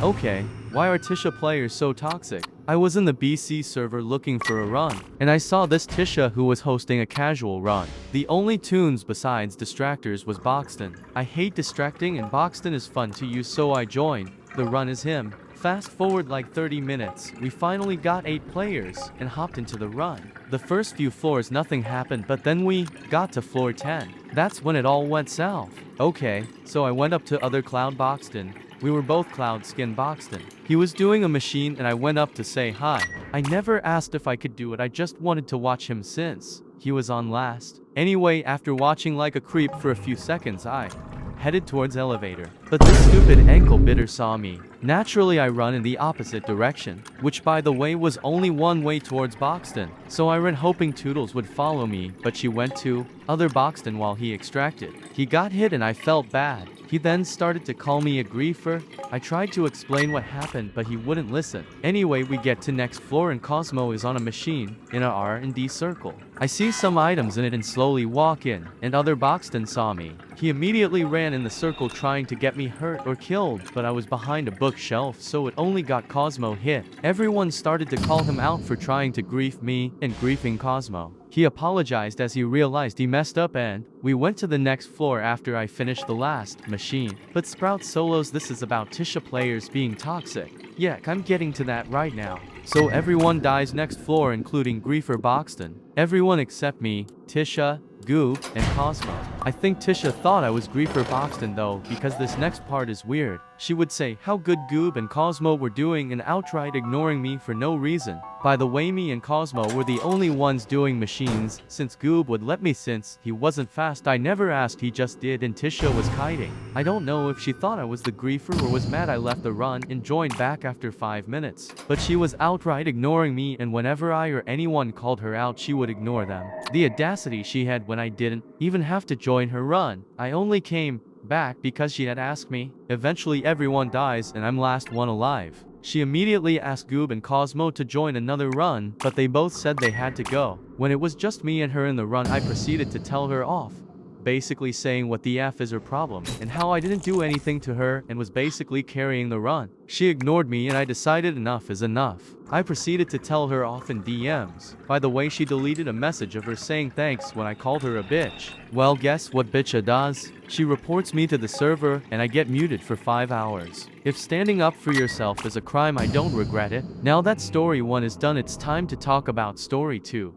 Okay, why are Tisha players so toxic? I was in the BC server looking for a run, and I saw this Tisha who was hosting a casual run. The only tunes besides distractors was Boxton. I hate distracting and Boxton is fun to use, so I joined. The run is him. Fast forward like 30 minutes, we finally got 8 players and hopped into the run. The first few floors nothing happened, but then we got to floor 10. That's when it all went south. Okay, so I went up to other Cloud Boxton. We were both Cloud Skin Boxton. He was doing a machine and I went up to say hi. I never asked if I could do it, I just wanted to watch him since he was on last. Anyway, after watching like a creep for a few seconds, I headed towards elevator. But this stupid ankle bitter saw me. Naturally, I run in the opposite direction, which by the way was only one way towards Boxton. So I ran hoping Toodles would follow me, but she went to other Boxton while he extracted. He got hit and I felt bad. He then started to call me a griefer. I tried to explain what happened, but he wouldn't listen. Anyway, we get to next floor and Cosmo is on a machine in a R&D circle. I see some items in it and slowly walk in, and other Boxton saw me. He immediately ran in the circle trying to get me hurt or killed, but I was behind a bookshelf, so it only got Cosmo hit. Everyone started to call him out for trying to grief me and griefing Cosmo. He apologized as he realized he messed up, and we went to the next floor after I finished the last machine. But Sprout solos, this is about Tisha players being toxic. Yeah, I'm getting to that right now. So everyone dies next floor including Griefer Boxton. Everyone except me, Tisha, Goob, and Cosmo. I think Tisha thought I was Griefer Boxton though, because this next part is weird. She would say how good Goob and Cosmo were doing and outright ignoring me for no reason. By the way, me and Cosmo were the only ones doing machines, since Goob would let me since he wasn't fast. I never asked, he just did, and Tisha was kiting. I don't know if she thought I was the griefer or was mad I left the run and joined back after 5 minutes. But she was outright ignoring me, and whenever I or anyone called her out she would ignore them. The audacity she had when I didn't even have to join her run. I only came back because she had asked me. Eventually everyone dies and I'm last one alive. She immediately asked Goob and Cosmo to join another run, but they both said they had to go. When it was just me and her in the run, I proceeded to tell her off, basically saying what the F is her problem, and how I didn't do anything to her and was basically carrying the run. She ignored me and I decided enough is enough. I proceeded to tell her off in DMs. By the way, she deleted a message of her saying thanks when I called her a bitch. Well, guess what bitcha does? She reports me to the server and I get muted for 5 hours. If standing up for yourself is a crime, I don't regret it. Now that story 1 is done, it's time to talk about story 2.